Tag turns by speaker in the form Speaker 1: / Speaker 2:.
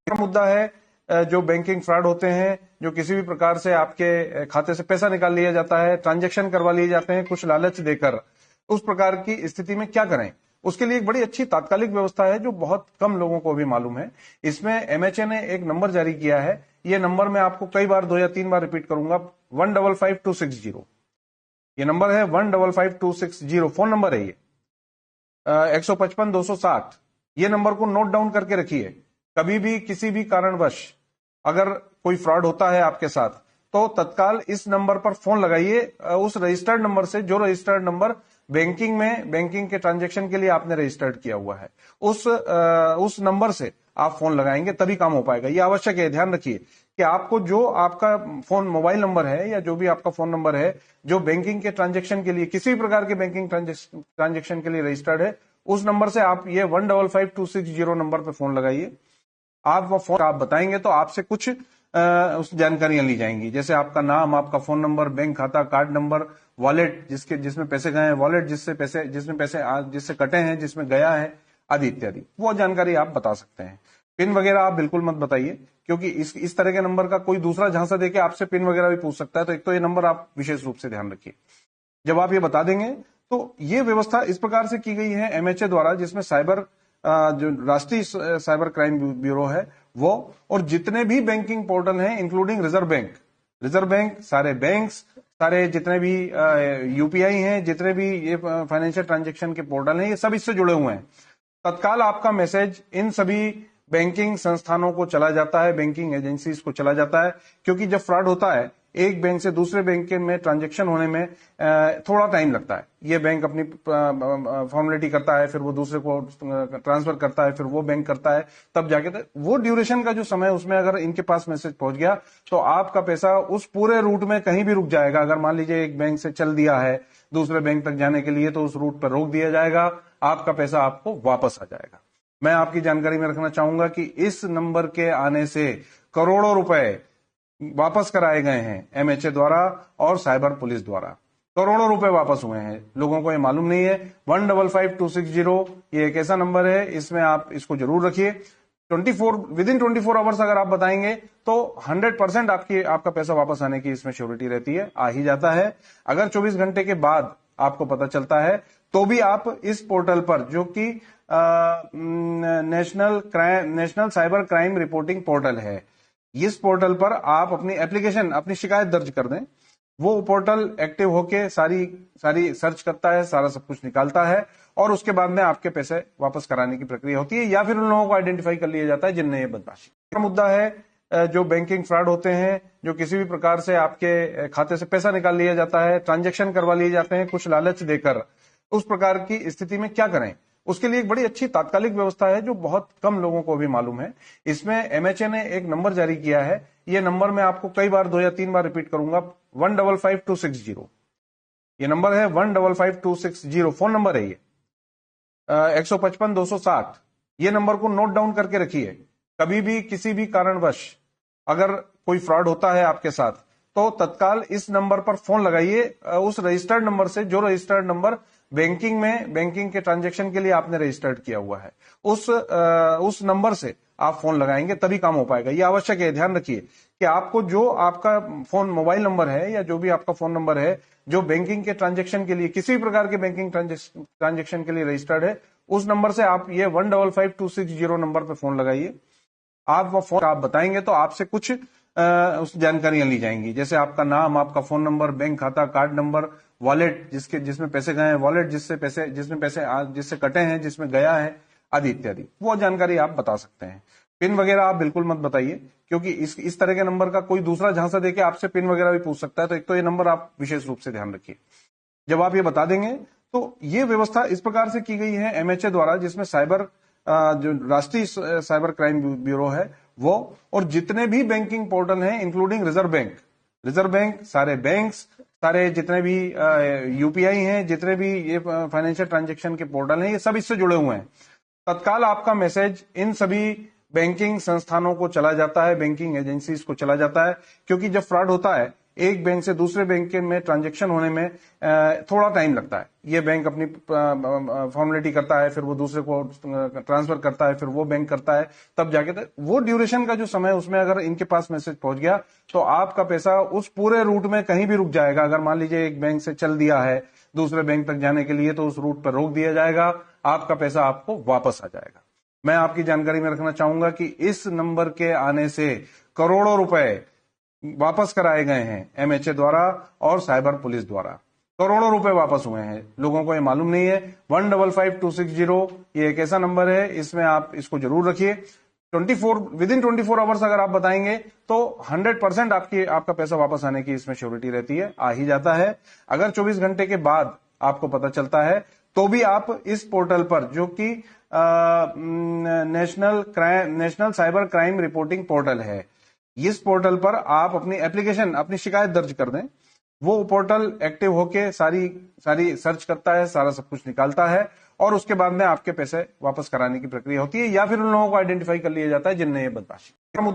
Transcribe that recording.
Speaker 1: मुद्दा है जो बैंकिंग फ्रॉड होते हैं, जो किसी भी प्रकार से आपके खाते से पैसा निकाल लिया जाता है, ट्रांजैक्शन करवा लिए जाते हैं कुछ लालच देकर। उस प्रकार की स्थिति में क्या करें, उसके लिए एक बड़ी अच्छी तात्कालिक व्यवस्था है जो बहुत कम लोगों को भी मालूम है। इसमें एमएचए ने एक नंबर जारी किया है। ये नंबर मैं आपको कई बार 2 या 3 बार रिपीट करूंगा। 155260 ये नंबर है। 155260 फोन नंबर है ये। 155-260 ये नंबर को नोट डाउन करके रखिए। कभी भी किसी भी कारणवश अगर कोई फ्रॉड होता है आपके साथ तो तत्काल इस नंबर पर फोन लगाइए। उस रजिस्टर्ड नंबर से, जो रजिस्टर्ड नंबर बैंकिंग के ट्रांजैक्शन के लिए आपने रजिस्टर्ड किया हुआ है, उस नंबर से आप फोन लगाएंगे तभी काम हो पाएगा। ये आवश्यक है, ध्यान रखिए कि आपको जो आपका फोन मोबाइल नंबर है या जो भी आपका फोन नंबर है जो बैंकिंग के ट्रांजैक्शन के लिए, किसी भी प्रकार के बैंकिंग ट्रांजैक्शन के लिए रजिस्टर्ड है, उस नंबर से आप ये 155260 नंबर पर फोन लगाइए। आप वो फोन आप बताएंगे तो आपसे कुछ उस जानकारियां ली जाएंगी, जैसे आपका नाम, आपका फोन नंबर, बैंक खाता, कार्ड नंबर, वॉलेट जिसमें पैसे गए हैं, वॉलेट जिससे कटे हैं, जिसमें गया है, आदि इत्यादि। वो जानकारी आप बता सकते हैं। पिन वगैरह आप बिल्कुल मत बताइए, क्योंकि इस तरह के नंबर का कोई दूसरा झांसा देके आपसे पिन वगैरह भी पूछ सकता है। तो एक तो ये नंबर आप विशेष रूप से ध्यान रखिए। जब आप ये बता देंगे तो ये व्यवस्था इस प्रकार से की गई है एमएचए द्वारा, जिसमें जो राष्ट्रीय साइबर क्राइम ब्यूरो है वो, और जितने भी बैंकिंग पोर्टल हैं इंक्लूडिंग रिजर्व बैंक, सारे बैंक्स, सारे जितने भी यूपीआई हैं, जितने भी ये फाइनेंशियल ट्रांजैक्शन के पोर्टल हैं, ये सब इससे जुड़े हुए हैं। तत्काल आपका मैसेज इन सभी बैंकिंग संस्थानों को चला जाता है, बैंकिंग एजेंसीज को चला जाता है, क्योंकि जब फ्रॉड होता है एक बैंक से दूसरे बैंक के में ट्रांजैक्शन होने में थोड़ा टाइम लगता है। ये बैंक अपनी फॉर्मेलिटी करता है, फिर वो दूसरे को ट्रांसफर करता है, फिर वो बैंक करता है, तब जाके वो ड्यूरेशन का जो समय है उसमें अगर इनके पास मैसेज पहुंच गया तो आपका पैसा उस पूरे रूट में कहीं भी रुक जाएगा। अगर मान लीजिए एक बैंक से चल दिया है दूसरे बैंक तक जाने के लिए, तो उस रूट पर रोक दिया जाएगा, आपका पैसा आपको वापस आ जाएगा। मैं आपकी जानकारी में रखना चाहूंगा कि इस नंबर के आने से करोड़ों रुपए वापस कराए गए हैं एमएचए द्वारा और साइबर पुलिस द्वारा। करोड़ों रुपए वापस हुए हैं, लोगों को ये मालूम नहीं है। 155260 ये एक ऐसा नंबर है, इसमें आप इसको जरूर रखिए। विदिन 24 आवर्स अगर आप बताएंगे तो 100% आपका पैसा वापस आने की इसमें श्योरिटी रहती है, आ ही जाता है। अगर 24 घंटे के बाद आपको पता चलता है तो भी आप इस पोर्टल पर, जो कि national cyber crime reporting portal है, इस पोर्टल पर आप अपनी एप्लीकेशन, अपनी शिकायत दर्ज कर दें। वो पोर्टल एक्टिव होके सारी सर्च करता है, सारा सब कुछ निकालता है, और उसके बाद में आपके पैसे वापस कराने की प्रक्रिया होती है, या फिर उन लोगों को आइडेंटिफाई कर लिया जाता है जिनने ये बदमाशी। मुद्दा है जो बैंकिंग फ्रॉड होते हैं, जो किसी भी प्रकार से आपके खाते से पैसा निकाल लिया जाता है, ट्रांजैक्शन करवा लिए जाते हैं कुछ लालच देकर। उस प्रकार की स्थिति में क्या करें, उसके लिए एक बड़ी अच्छी तात्कालिक व्यवस्था है जो बहुत कम लोगों को भी मालूम है। इसमें एमएचए ने एक नंबर जारी किया है। ये नंबर मैं आपको कई बार 2 या 3 बार रिपीट करूंगा। 155260 ये नंबर है। 155260 फोन नंबर है ये। 155-260 ये नंबर को नोट डाउन करके रखिए। कभी भी किसी भी कारणवश अगर कोई फ्रॉड होता है आपके साथ तो तत्काल इस नंबर पर फोन लगाइए। उस रजिस्टर्ड नंबर से, जो रजिस्टर्ड नंबर बैंकिंग के ट्रांजैक्शन के लिए आपने रजिस्टर्ड किया हुआ है, उस नंबर से आप फोन लगाएंगे तभी काम हो पाएगा। ये आवश्यक है, ध्यान रखिए कि आपको जो आपका फोन मोबाइल नंबर है या जो भी आपका फोन नंबर है जो बैंकिंग के ट्रांजैक्शन के लिए, किसी भी प्रकार के बैंकिंग ट्रांजैक्शन के लिए रजिस्टर्ड है, उस नंबर से आप ये 155260 नंबर पर फोन लगाइए। आप वो फोन आप बताएंगे तो आपसे कुछ उस जानकारियां ली जाएंगी, जैसे आपका नाम, आपका फोन नंबर, बैंक खाता, कार्ड नंबर, वॉलेट जिसमें पैसे गए हैं, वॉलेट जिससे कटे हैं, जिसमें गया है, आदि इत्यादि। वो जानकारी आप बता सकते हैं। पिन वगैरह आप बिल्कुल मत बताइए, क्योंकि इस तरह के नंबर का कोई दूसरा झांसा देके आपसे पिन वगैरह भी पूछ सकता है। तो एक तो ये नंबर आप विशेष रूप से ध्यान रखिए। जब आप ये बता देंगे तो ये व्यवस्था इस प्रकार से की गई है एमएचए द्वारा, जिसमें जो राष्ट्रीय साइबर क्राइम ब्यूरो है वो, और जितने भी बैंकिंग पोर्टल हैं इंक्लूडिंग रिजर्व बैंक, सारे बैंक्स, सारे जितने भी यूपीआई हैं, जितने भी ये फाइनेंशियल ट्रांजैक्शन के पोर्टल हैं, ये सब इससे जुड़े हुए हैं। तत्काल आपका मैसेज इन सभी बैंकिंग संस्थानों को चला जाता है, बैंकिंग एजेंसीज को चला जाता है, क्योंकि जब फ्रॉड होता है एक बैंक से दूसरे बैंक के में ट्रांजैक्शन होने में थोड़ा टाइम लगता है। ये बैंक अपनी फॉर्मेलिटी करता है, फिर वो दूसरे को ट्रांसफर करता है, फिर वो बैंक करता है, तब जाके वो ड्यूरेशन का जो समय है उसमें अगर इनके पास मैसेज पहुंच गया तो आपका पैसा उस पूरे रूट में कहीं भी रुक जाएगा। अगर मान लीजिए एक बैंक से चल दिया है दूसरे बैंक तक जाने के लिए तो उस रूट पर रोक दिया जाएगा, आपका पैसा आपको वापस आ जाएगा। मैं आपकी जानकारी में रखना चाहूंगा कि इस नंबर के आने से करोड़ों रुपए वापस कराए गए हैं एमएचए द्वारा और साइबर पुलिस द्वारा। करोड़ों रुपए वापस हुए हैं, लोगों को ये मालूम नहीं है। 155260 ये एक ऐसा नंबर है, इसमें आप इसको जरूर रखिए। 24 आवर्स अगर आप बताएंगे तो 100% आपका पैसा वापस आने की इसमें श्योरिटी रहती है, आ ही जाता है। अगर 24 घंटे के बाद आपको पता चलता है तो भी आप इस पोर्टल पर, जो कि national cyber crime reporting portal है, इस पोर्टल पर आप अपनी एप्लीकेशन, अपनी शिकायत दर्ज कर दें। वो पोर्टल एक्टिव होके सारी सर्च करता है, सारा सब कुछ निकालता है और उसके बाद में आपके पैसे वापस कराने की प्रक्रिया होती है, या फिर उन लोगों को आइडेंटिफाई कर लिया जाता है जिनने ये बदमाशी।